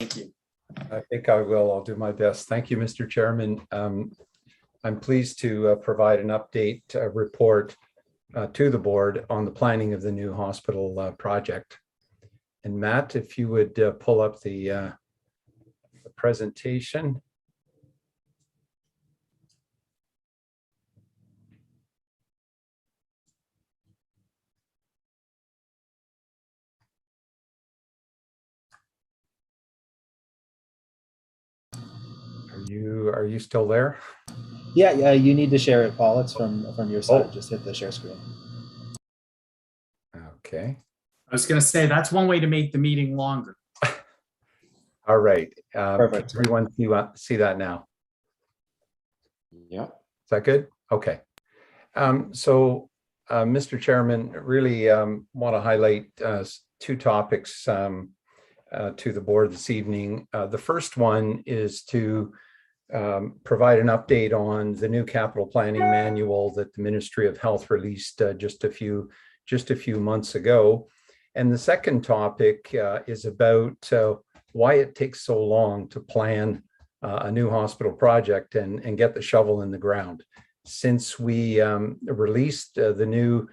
Thank you. I think I will. I'll do my best. Thank you, Mr. Chairman. I'm pleased to provide an update report to the board on the planning of the new hospital project. And Matt, if you would pull up the presentation. Are you still there? Yeah, you need to share it, Paul. It's from your side. Oh. Just hit the share screen. Okay. I was going to say that's one way to make the meeting longer. All right. Perfect. Can everyone see that now? Yeah. Is that good? Okay. Mr. Chairman, really want to highlight two topics to the board this evening. The first one is to provide an update on the new capital planning manual that the Ministry of Health released just a few months ago. And the second topic is about why it takes so long to plan a new hospital project and get the shovel in the ground. Since we released the new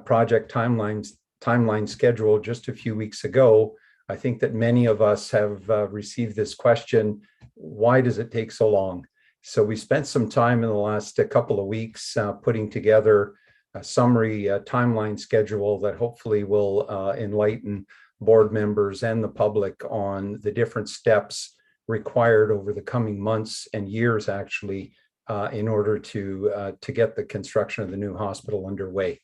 project timeline schedule just a few weeks ago, I think that many of us have received this question: why does it take so long? So we spent some time in the last couple of weeks putting together a summary timeline schedule that hopefully will enlighten board members and the public on the different steps required over the coming months and years, actually, in order to get the construction of the new hospital underway.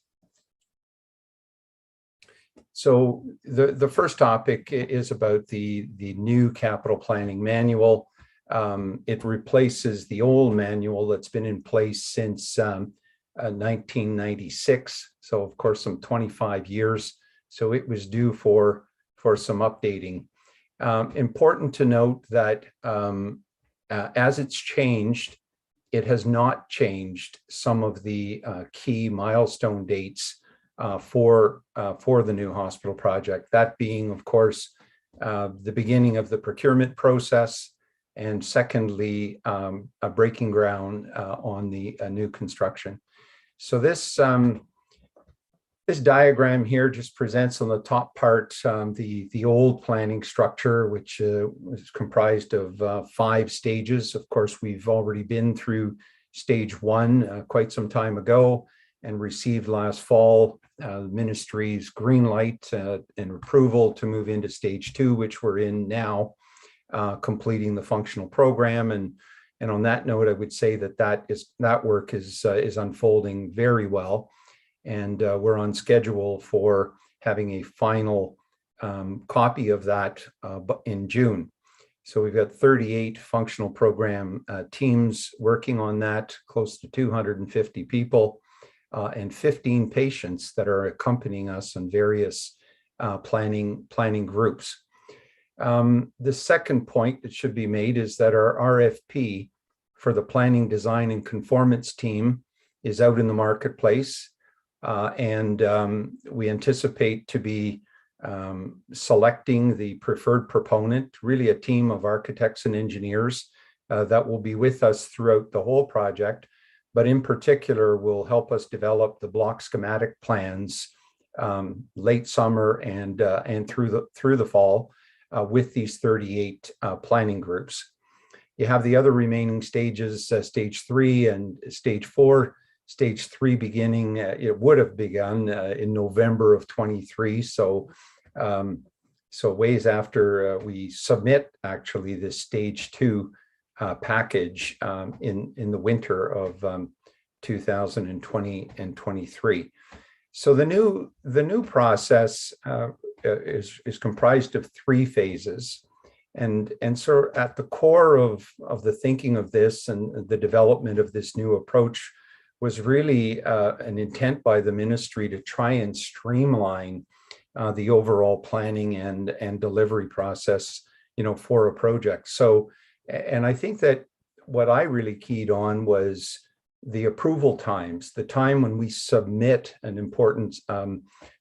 So the first topic is about the new capital planning manual. It replaces the old manual that's been in place since 1996. So of course, some 25 years. So it was due for some updating. Important to note that as it's changed, it has not changed some of the key milestone dates for the new hospital project. That being, of course, the beginning of the procurement process, and secondly, a breaking ground on the new construction. So this diagram here just presents on the top part the old planning structure, which was comprised of 5 stages. Of course, we've already been through stage 1 quite some time ago and received last fall the ministry's green light and approval to move into stage 2, which we're in now, completing the functional program. And on that note, I would say that work is unfolding very well. And we're on schedule for having a final copy of that in June. So we've got 38 functional program teams working on that, close to 250 people, and 15 patients that are accompanying us in various planning groups. The second point that should be made is that our RFP for the planning, design, and conformance team is out in the marketplace. And we anticipate to be selecting the preferred proponent, really a team of architects and engineers that will be with us throughout the whole project, but in particular will help us develop the block schematic plans late summer and through the fall with these 38 planning groups. You have the other remaining stages, stage 3 and stage 4. Stage 3 beginning, it would have begun in November of 23. So ways after we submit actually this stage 2 package in the winter of 2020 and 23. So the new process is comprised of 3 phases. And so at the core of the thinking of this and the development of this new approach was really an intent by the ministry to try and streamline the overall planning and delivery process, for a project. So, and I think that what I really keyed on was the approval times, the time when we submit an important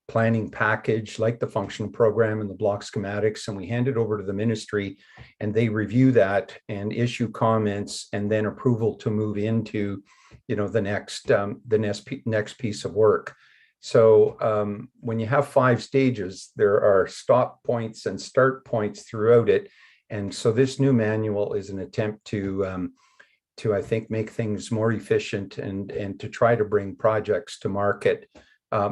planning package, like the functional program and the block schematics, and we hand it over to the ministry, and they review that and issue comments, and then approval to move into, the next piece of work. So when you have 5 stages, there are stop points and start points throughout it. And so this new manual is an attempt to I think, make things more efficient and to try to bring projects to market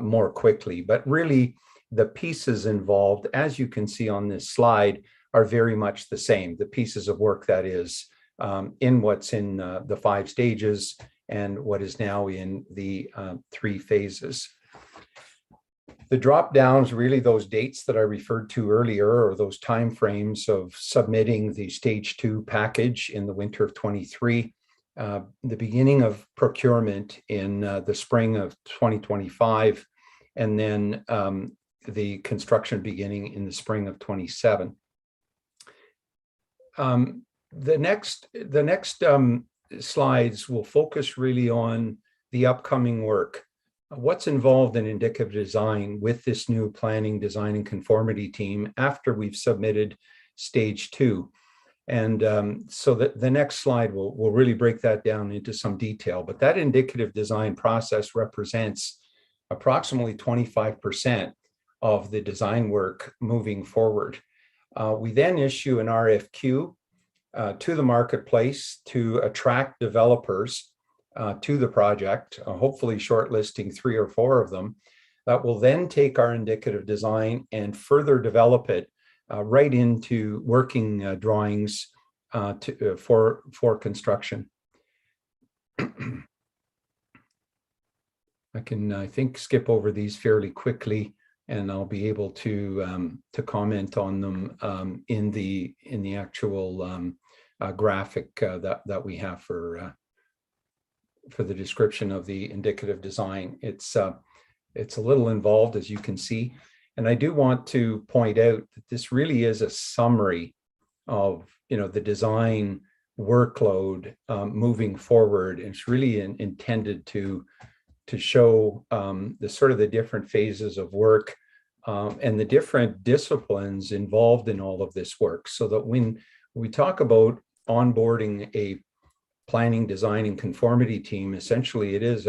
more quickly. But really, the pieces involved, as you can see on this slide, are very much the same. The pieces of work that is in what's in the 5 stages and what is now in the 3 phases. The drop downs, really those dates that I referred to earlier, or those timeframes of submitting the stage 2 package in the winter of 23, the beginning of procurement in the spring of 2025, and then the construction beginning in the spring of 27. The next slides will focus really on the upcoming work. What's involved in indicative design with this new planning, design, and conformity team after we've submitted stage 2. And so the next slide will really break that down into some detail. But that indicative design process represents approximately 25% of the design work moving forward. We then issue an RFQ to the marketplace to attract developers to the project, hopefully shortlisting 3 or 4 of them, that will then take our indicative design and further develop it right into working drawings for construction. I can, I think, skip over these fairly quickly, and I'll be able to comment on them in the actual graphic that we have for the description of the indicative design. It's a little involved, as you can see, and I do want to point out that this really is a summary of the design workload moving forward. It's really intended to show the different phases of work and the different disciplines involved in all of this work, so that when we talk about onboarding a planning, design, and conformity team, essentially it is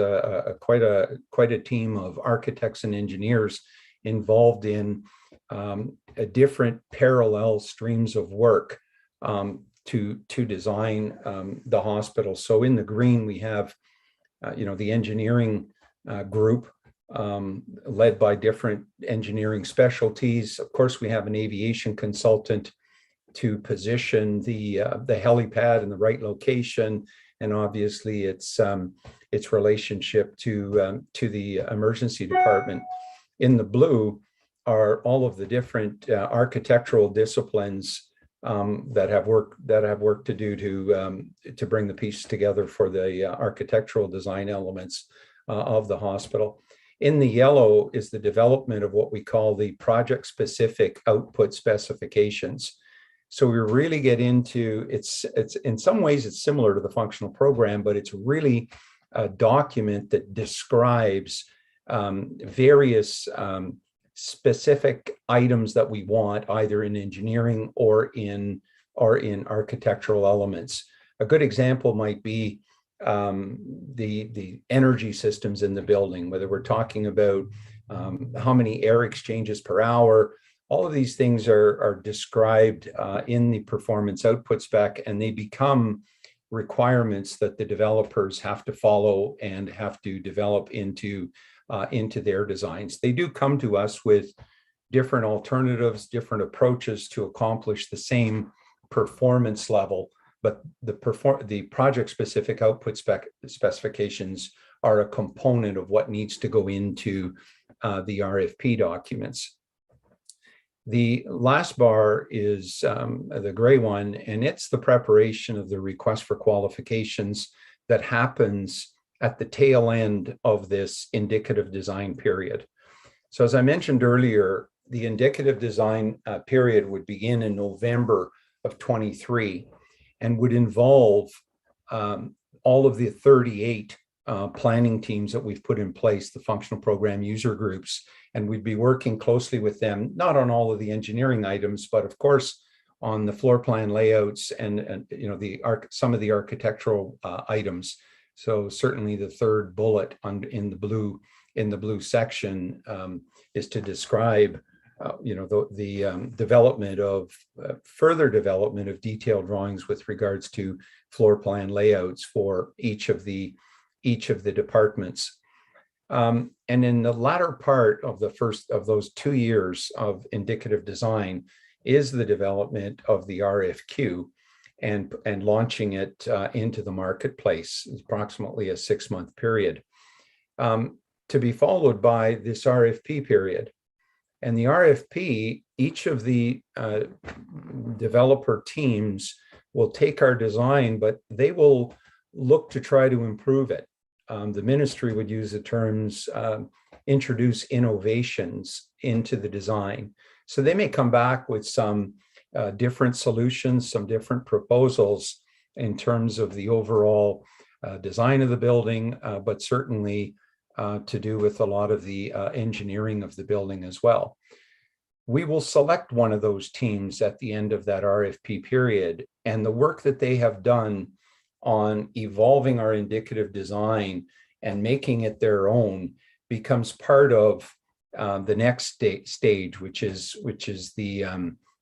quite a team of architects and engineers involved in different parallel streams of work to design the hospital. So in the green we have the engineering group led by different engineering specialties. Of course, we have an aviation consultant to position the helipad in the right location, and obviously its relationship to the emergency department. In the blue are all of the different architectural disciplines that have work to do to bring the piece together for the architectural design elements of the hospital. In the yellow is the development of what we call the project-specific output specifications. So we really get into it's in some ways it's similar to the functional program, but it's really a document that describes various specific items that we want, either in engineering or in architectural elements. A good example might be the energy systems in the building, whether we're talking about how many air exchanges per hour. All of these things are described in the performance output spec, and they become requirements that the developers have to follow and have to develop into their designs. They do come to us with different alternatives, different approaches to accomplish the same performance level, but the project-specific output specifications are a component of what needs to go into the RFP documents. The last bar is the gray one, and it's the preparation of the request for qualifications that happens at the tail end of this indicative design period. So as I mentioned earlier, the indicative design period would begin in November of 23 and would involve all of the 38 planning teams that we've put in place, the functional program user groups, and we'd be working closely with them, not on all of the engineering items, but of course on the floor plan layouts and you know, some of the architectural items. So certainly the third bullet in the blue section is to describe you know, the development of further development of detailed drawings with regards to floor plan layouts for each of the departments. And in the latter part of the first of those 2 years of indicative design is the development of the RFQ and launching it into the marketplace. It's approximately a 6-month period, to be followed by this RFP period. And the RFP, each of the developer teams will take our design, but they will look to try to improve it. The ministry would use the terms introduce innovations into the design. So they may come back with some different solutions, some different proposals in terms of the overall design of the building, but certainly to do with a lot of the engineering of the building as well. We will select one of those teams at the end of that RFP period, and the work that they have done on evolving our indicative design and making it their own becomes part of the next stage, which is the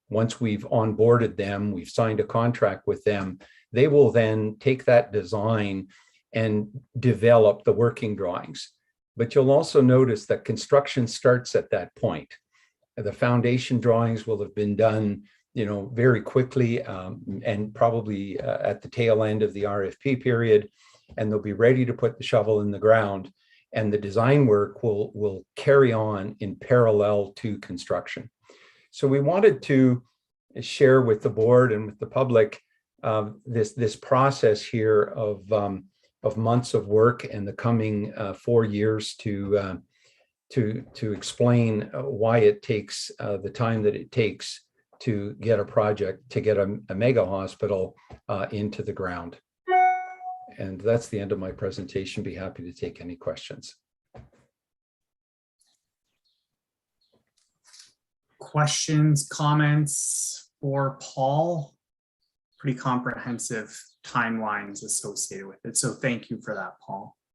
once we've onboarded them, we've signed a contract with them, they will then take that design and develop the working drawings. But you'll also notice that construction starts at that point. The foundation drawings will have been done, you know, very quickly and probably at the tail end of the RFP period, and they'll be ready to put the shovel in the ground, and the design work will carry on in parallel to construction. So we wanted to share with the board and with the public this process here of months of work and the coming 4 years to explain why it takes the time that it takes to get a project, to get a mega hospital into the ground. And that's the end of my presentation. Be happy to take any questions. Questions, comments for Paul? Pretty comprehensive timelines associated with it. So thank you for that, Paul.